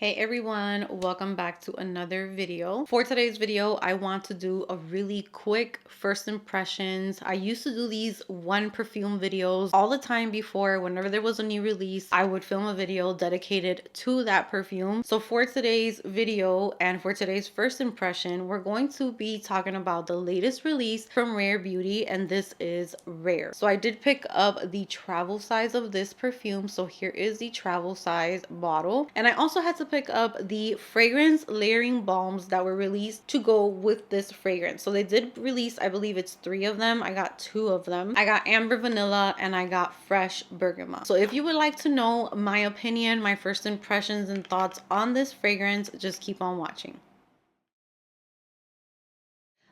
Hey everyone, welcome back to another video. For today's video, I want to do a really quick first impressions. I used to do these one perfume videos all the time before. Whenever there was a new release, I would film a video dedicated to that perfume. So for today's video and for today's first impression, we're going to be talking about the latest release from Rare Beauty, and this is Rare. So I did pick up the travel size of this perfume. So here is the travel size bottle. And I also had to pick up the fragrance layering balms that were released to go with this fragrance. So they did release, I believe it's 3 of them. I got 2 of them. I got amber vanilla and I got fresh bergamot. So if you would like to know my opinion, my first impressions and thoughts on this fragrance, just keep on watching.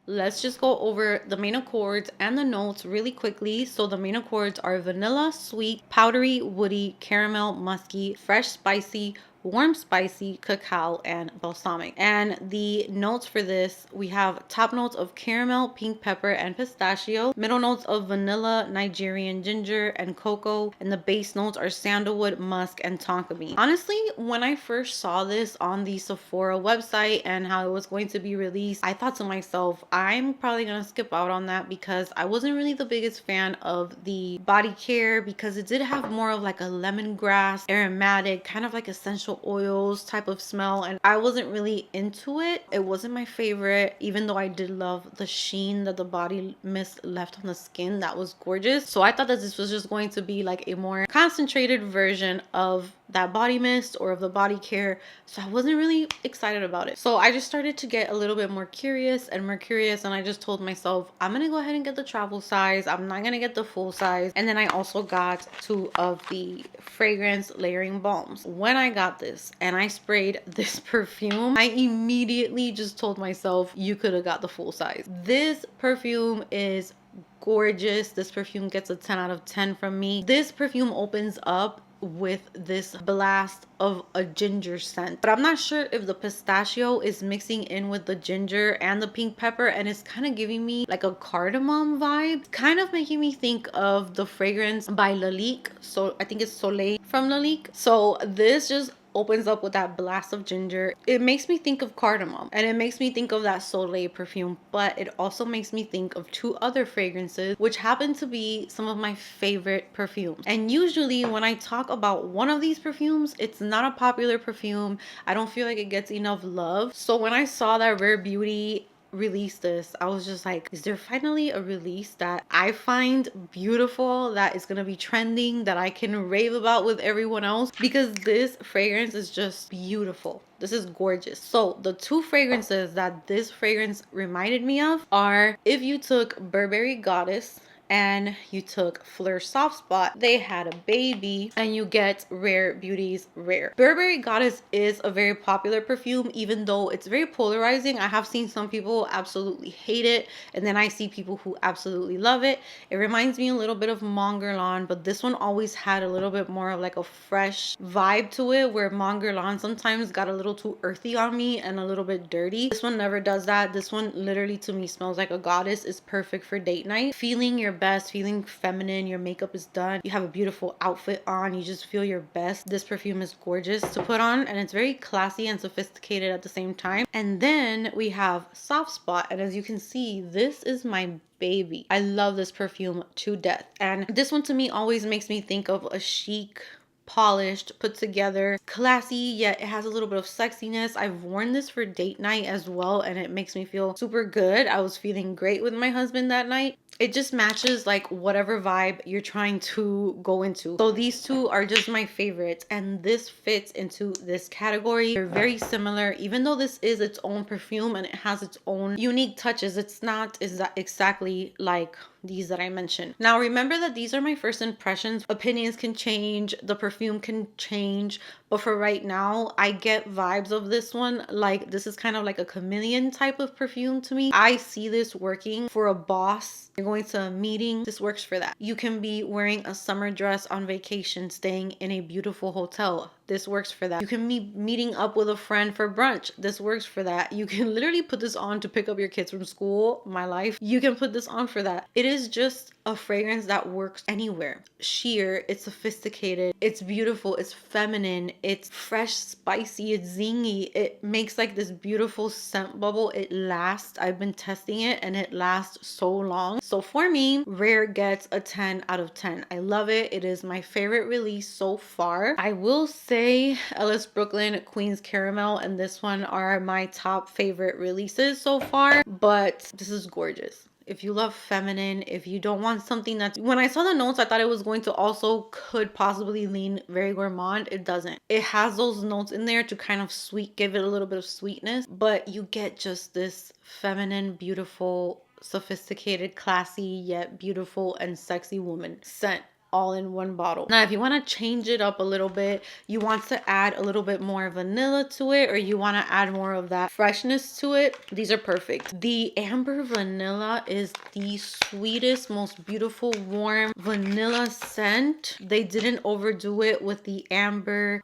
Let's just go over the main accords and the notes really quickly. So the main accords are vanilla, sweet, powdery, woody, caramel, musky, fresh, spicy, warm, spicy, cacao, and balsamic. And the notes for this, we have top notes of caramel, pink pepper, and pistachio, middle notes of vanilla, Nigerian ginger, and cocoa, and the base notes are sandalwood, musk, and tonka bean. Honestly, when I first saw this on the Sephora website and how it was going to be released, I thought to myself, I'm probably gonna skip out on that because I wasn't really the biggest fan of the body care, because it did have more of like a lemongrass aromatic kind of like essential oils type of smell, and I wasn't really into it. It wasn't my favorite, even though I did love the sheen that the body mist left on the skin. That was gorgeous. So I thought that this was just going to be like a more concentrated version of that body mist or of the body care, so I wasn't really excited about it. So I just started to get a little bit more curious, and I just told myself, I'm gonna go ahead and get the travel size. I'm not gonna get the full size. And then I also got 2 of the fragrance layering balms. When I got this and I sprayed this perfume, I immediately just told myself, you could have got the full size. This perfume is gorgeous. This perfume gets a 10 out of 10 from me. This perfume opens up with this blast of a ginger scent, but I'm not sure if the pistachio is mixing in with the ginger and the pink pepper, and it's kind of giving me like a cardamom vibe, kind of making me think of the fragrance by Lalique. So I think it's Soleil from Lalique. So this just opens up with that blast of ginger. It makes me think of cardamom, and it makes me think of that Soleil perfume, but it also makes me think of 2 other fragrances which happen to be some of my favorite perfumes. And usually when I talk about one of these perfumes, it's not a popular perfume. I don't feel like it gets enough love. So when I saw that Rare Beauty release this, I was just like, is there finally a release that I find beautiful, that is gonna be trending, that I can rave about with everyone else? Because this fragrance is just beautiful. This is gorgeous. So the 2 fragrances that this fragrance reminded me of are, if you took Burberry Goddess and you took Fleur Soft Spot, they had a baby, and you get Rare Beauty's Rare. Burberry Goddess is a very popular perfume, even though it's very polarizing. I have seen some people absolutely hate it, and then I see people who absolutely love it. It reminds me a little bit of Mon Guerlain, but this one always had a little bit more of like a fresh vibe to it, where Mon Guerlain sometimes got a little too earthy on me and a little bit dirty. This one never does that. This one literally to me smells like a goddess. Is perfect for date night, feeling your best, feeling feminine. Your makeup is done, you have a beautiful outfit on, you just feel your best. This perfume is gorgeous to put on, and it's very classy and sophisticated at the same time. And then we have Soft Spot, and as you can see, this is my baby. I love this perfume to death, and this one to me always makes me think of a chic, polished, put together, classy, yet it has a little bit of sexiness. I've worn this for date night as well, and it makes me feel super good. I was feeling great with my husband that night. It just matches like whatever vibe you're trying to go into. So these 2 are just my favorites, and this fits into this category. They're very similar, even though this is its own perfume and it has its own unique touches. It's not exactly like these that I mentioned. Now remember that these are my first impressions. Opinions can change, the perfume can change, but for right now, I get vibes of this one. Like, this is kind of like a chameleon type of perfume to me. I see this working for a boss. You're going to a meeting, this works for that. You can be wearing a summer dress on vacation, staying in a beautiful hotel. This works for that. You can be meeting up with a friend for brunch. This works for that. You can literally put this on to pick up your kids from school. My life. You can put this on for that. It is is just a fragrance that works anywhere. Sheer, it's sophisticated, it's beautiful, it's feminine, it's fresh, spicy, it's zingy. It makes like this beautiful scent bubble. It lasts. I've been testing it and it lasts so long. So for me, Rare gets a 10 out of 10. I love it. It is my favorite release so far. I will say Ellis Brooklyn, Queen's Caramel, and this one are my top favorite releases so far, but this is gorgeous. If you love feminine, if you don't want something that's... When I saw the notes, I thought it was going to also could possibly lean very gourmand. It doesn't. It has those notes in there to kind of give it a little bit of sweetness, but you get just this feminine, beautiful, sophisticated, classy, yet beautiful and sexy woman scent all in one bottle. Now, if you want to change it up a little bit, you want to add a little bit more vanilla to it, or you want to add more of that freshness to it, these are perfect. The amber vanilla is the sweetest, most beautiful, warm vanilla scent. They didn't overdo it with the amber.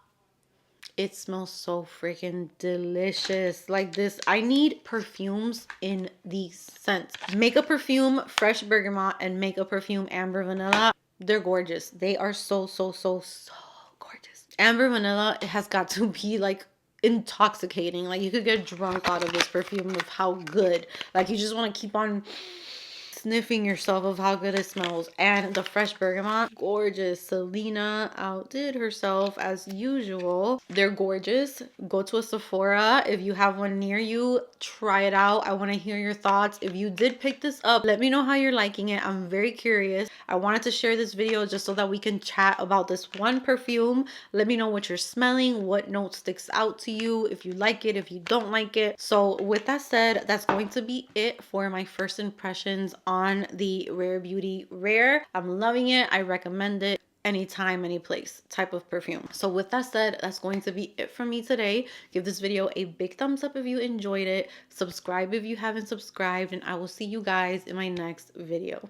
It smells so freaking delicious. Like this, I need perfumes in these scents. Make a perfume fresh bergamot and make a perfume amber vanilla. They're gorgeous. They are so gorgeous. Amber vanilla, it has got to be like intoxicating. Like you could get drunk out of this perfume of how good. Like you just want to keep on sniffing yourself of how good it smells. And the fresh bergamot, gorgeous. Selena outdid herself as usual. They're gorgeous. Go to a Sephora if you have one near you. Try it out. I want to hear your thoughts. If you did pick this up, let me know how you're liking it. I'm very curious. I wanted to share this video just so that we can chat about this one perfume. Let me know what you're smelling, what note sticks out to you, if you like it, if you don't like it. So with that said, that's going to be it for my first impressions on the Rare Beauty Rare. I'm loving it. I recommend it. Anytime, any place type of perfume. So with that said, that's going to be it from me today. Give this video a big thumbs up if you enjoyed it. Subscribe if you haven't subscribed, and I will see you guys in my next video.